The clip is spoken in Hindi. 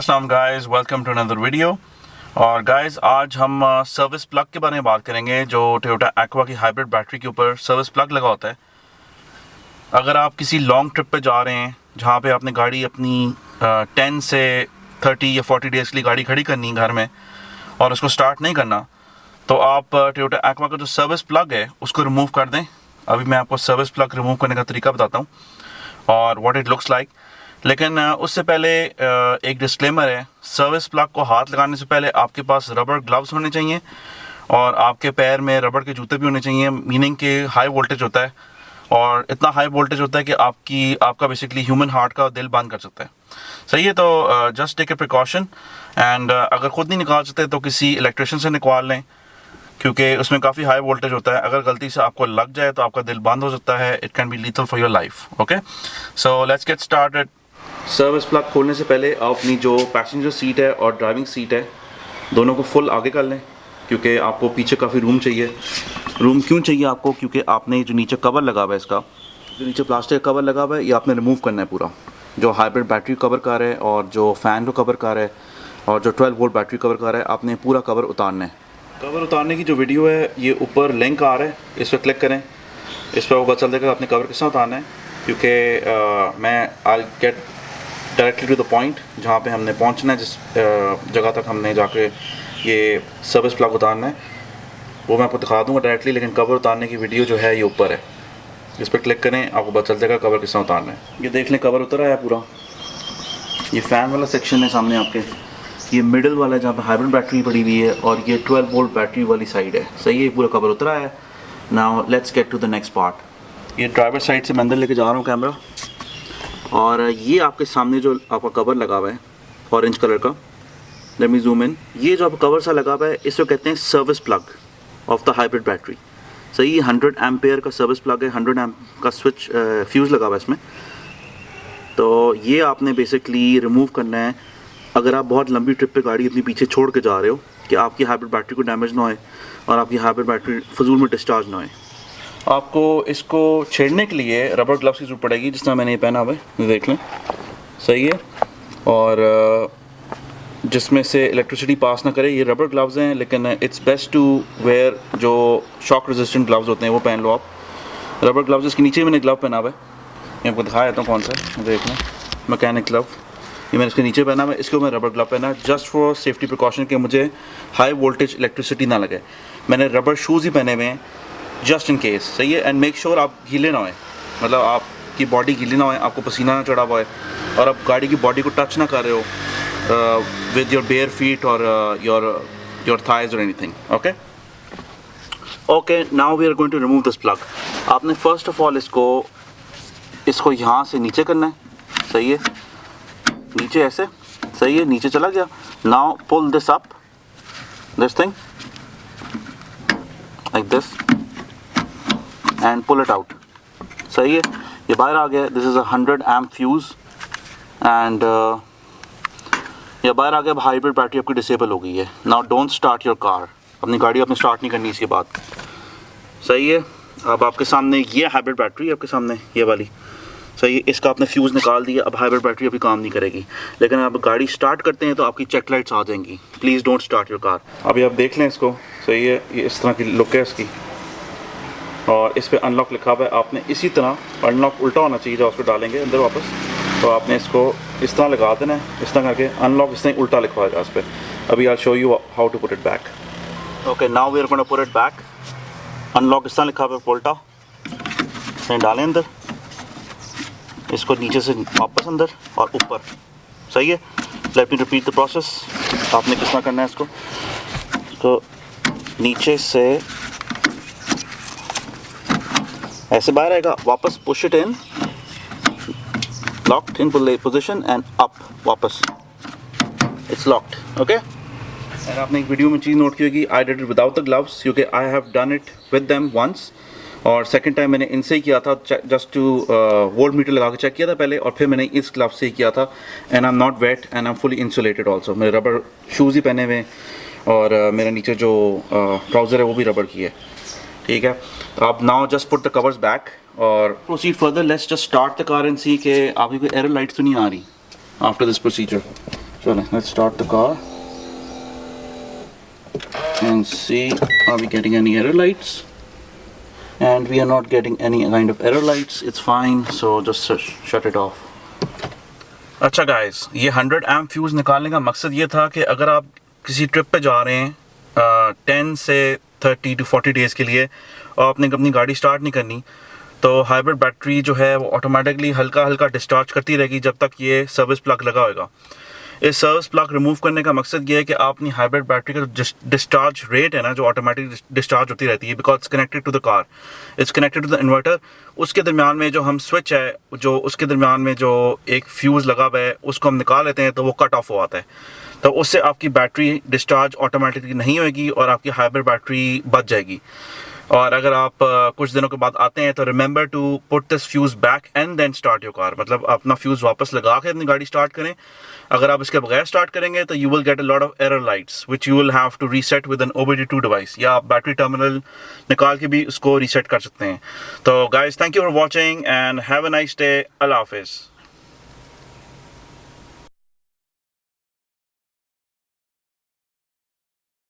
अस्सलाम guys, welcome to another video. और गाइस आज हम सर्विस प्लग के बारे में बात करेंगे जो टोयोटा एक्वा की हाइब्रिड बैटरी के ऊपर सर्विस प्लग लगा होता है। अगर आप किसी लॉन्ग ट्रिप पे जा रहे हैं जहाँ पे आपने गाड़ी अपनी 10 से 30 या 40 डेज़ के लिए गाड़ी खड़ी करनी है घर में और उसको स्टार्ट नहीं करना, तो आप टोयोटा एक्वा का जो सर्विस प्लग है उसको रिमूव कर दें। अभी मैं आपको सर्विस प्लग रिमूव करने का तरीका बताता हूँ और व्हाट इट लुक्स लाइक। लेकिन उससे पहले एक डिस्क्लेमर है, सर्विस प्लग को हाथ लगाने से पहले आपके पास रबर ग्लव्स होने चाहिए और आपके पैर में रबर के जूते भी होने चाहिए। मीनिंग कि हाई वोल्टेज होता है और इतना हाई वोल्टेज होता है कि आपका बेसिकली ह्यूमन हार्ट का दिल बंद कर सकता है। सही है, तो just take a precaution and अगर ख़ुद नहीं निकाल सकते तो किसी इलेक्ट्रिशियन से निकाल लें, क्योंकि उसमें काफ़ी हाई वोल्टेज होता है। अगर गलती से आपको लग जाए तो आपका दिल बंद हो सकता है। It can be lethal for your life. Okay, so let's get started. Service plug खोलने से पहले आप अपनी जो पैसेंजर सीट है और ड्राइविंग सीट है दोनों को फुल आगे कर लें, क्योंकि आपको पीछे काफ़ी रूम चाहिए। रूम क्यों चाहिए आपको? क्योंकि आपने जो नीचे कवर लगा हुआ है, इसका जो नीचे प्लास्टिक कवर लगा हुआ है, ये आपने रिमूव करना है पूरा। जो हाइब्रिड बैटरी कवर कर है और जो फ़ैन को कवर कर है और जो 12 वोल्ट बैटरी कवर कर है, आपने पूरा कवर उतारना है। कवर उतारने की जो वीडियो है ये ऊपर लिंक आ रहा है, इस पर क्लिक करें। इस पर वो पता चल जाएगा आपने कवर किस तरह उतारना है, क्योंकि मैं I get directly to the point जहाँ पे हमने पहुँचना है। जिस जगह तक हमने जाके ये सर्विस प्लग उतारना है वो मैं आपको दिखा दूँगा डायरेक्टली, लेकिन कवर उतारने की वीडियो जो है ये ऊपर है। इस पर क्लिक करें, आपको पता चल जाएगा कवर किस तरह उतारना है। ये देख लें, कवर उतर आया पूरा। ये फ़ैन वाला सेक्शन है सामने आपके, ये मिडल वाला है जहाँ पे हाइब्रिड बैटरी पड़ी हुई है, और ये 12 वोल्ट बैटरी वाली साइड है। सही है, पूरा कवर उतरा है। Now let's get to the next part. ये ड्राइवर साइड से मैं अंदर लेके जा रहा हूँ कैमरा, और ये आपके सामने जो आपका कवर लगा हुआ है ऑरेंज कलर का, लेट मी जूम इन। ये जो आपका कवर सा लगा हुआ है इसको कहते हैं service plug of the hybrid battery. सही, 100 एम्पेयर का सर्विस प्लग है, 100 एम्प का स्विच फ्यूज़ लगा हुआ है इसमें। तो ये आपने बेसिकली रिमूव करना है अगर आप बहुत लंबी ट्रिप पे गाड़ी अपनी पीछे छोड़ के जा रहे हो, कि आपकी हाइब्रिड बैटरी को डैमेज ना होए और आपकी हाइब्रिड बैटरी फजूल में डिस्चार्ज ना होए। आपको इसको छेड़ने के लिए रबर ग्लव्स की ज़रूरत पड़ेगी, जिस तरह मैंने ये पहना हुआ है, देख लें। सही है, और जिसमें से इलेक्ट्रिसिटी पास ना करे, ये रबर ग्लव्स हैं, लेकिन इट्स बेस्ट टू वेयर जो शॉक रेजिस्टेंट ग्लव्स होते हैं वो पहन लो आप। रबर ग्लव्स, इसके नीचे मैंने ग्लव पहना हुआ है, मैं आपको दिखा देता हूँ कौन सा, देख लें। मैकेनिक ग्लव ये मैंने इसके नीचे पहना हुआ है, इसको मैं रबर ग्लव पहना जस्ट फॉर सेफ्टी प्रिकॉशन, कि मुझे हाई वोल्टेज इलेक्ट्रिसिटी ना लगे। मैंने रबर शूज़ ही पहने हुए हैं जस्ट इन केस। सही है, एंड मेक श्योर आप गीले ना होए, मतलब आपकी बॉडी गीली ना होए, आपको पसीना ना चढ़ा हुआ है और आप गाड़ी की बॉडी को टच ना कर रहे हो विद योर बेयर फीट और योर थाइज और anything. Okay, now we are going to remove this plug. आपने फर्स्ट ऑफ ऑल इसको यहाँ से नीचे करना है। सही है, नीचे ऐसे। सही है, नीचे चला गया। Now pull this up, this thing like this and pull it out. सही है, ये बाहर आ गया। This is 100 amp fuse and ये बाहर आ गया। अब हाइब्रिड बैटरी आपकी डिसेबल हो गई है। Now don't start your car, अपनी गाड़ी आपने स्टार्ट नहीं करनी इसके बाद। सही है, अब आपके सामने ये हाइब्रिड बैटरी आपके सामने, ये वाली। सही है, इसका आपने फ्यूज़ निकाल दिया। अब हाइब्रिड बैटरी अभी काम नहीं करेगी, लेकिन आप गाड़ी स्टार्ट करते हैं तो आपकी चेक लाइट्स आ जाएंगी। Please don't start your car. अभी आप देख लें इसको। सही है, ये इस तरह की लुक है इसकी, और इस पर अनलॉक लिखा हुआ है। आपने इसी तरह, अनलॉक उल्टा होना चाहिए जब उसको डालेंगे अंदर वापस, तो आपने इसको इस तरह लगा देना है, इस तरह करके। अनलॉक इस तरह उल्टा लिखा होगा इस पर। अभी I show you how to put it back. Okay, now we are going to put it back. Unlock इस तरह लिखा हुआ है उल्टा, इसमें डालें अंदर, इसको नीचे से वापस अंदर और ऊपर। सही है, let me repeat the process. आपने किस तरह करना है इसको, तो नीचे से ऐसे बाहर आएगा, वापस push it in, locked in position and up वापस, इट्स लॉक्ड। ओके, और आपने एक वीडियो में चीज़ नोट की होगी, I did it without the gloves, क्योंकि I have done it with them once, और सेकंड टाइम मैंने इनसे ही किया था, जस्ट टू वोल्ट मीटर लगा के चेक किया था पहले, और फिर मैंने इस ग्लव से ही किया था। And I am not wet and I am fully insulated also. मेरे रबर शूज़ ही पहने हुए हैं, और मेरा नीचे जो ट्राउज़र है वो भी रबर की है। ठीक है, अब now just put the covers back और proceed further. Let's just start the car and see कि आपकी कोई एरर लाइट्स तो नहीं आ रही आफ्टर दिस प्रोसीजर। चलें, let's start the car and see are we getting any error lights, and we are not getting any kind of error lights. It's fine, so just shut it off. अच्छा गाइस, ये 100 एम्प फ्यूज़ निकालने का मकसद ये था कि अगर आप किसी ट्रिप पे जा रहे हैं 10 से 30 to 40 डेज़ के लिए और आपने अपनी गाड़ी स्टार्ट नहीं करनी, तो हाइब्रिड बैटरी जो है वो ऑटोमेटिकली हल्का हल्का डिस्चार्ज करती रहेगी जब तक ये सर्विस प्लग लगा होगा। इस सर्विस प्लग रिमूव करने का मकसद ये है कि आप अपनी हाइब्रिड बैटरी का जो डिस्चार्ज रेट है ना, जो ऑटोमेटिक डिस्चार्ज होती रहती है, because it's connected to the car, it's connected to the inverter, उसके दरमियान में जो हम स्विच है, जो उसके दरमियान में जो एक फ्यूज़ लगा हुआ है, उसको हम निकाल लेते हैं तो वो कट ऑफ हो आता है। तो उससे आपकी बैटरी डिस्चार्ज ऑटोमेटिकली नहीं होगी और आपकी हाइब्रिड बैटरी बच जाएगी। और अगर आप कुछ दिनों के बाद आते हैं तो remember to put this fuse back and then start your car, मतलब अपना फ्यूज़ वापस लगा के अपनी गाड़ी स्टार्ट करें। अगर आप इसके बगैर स्टार्ट करेंगे तो you will get a lot of error lights which you will have to reset with an OBD2 device, या आप बैटरी टर्मिनल निकाल के भी उसको रीसेट कर सकते हैं। तो guys, thank you for watching and have a nice day. अल्लाह हाफिज़।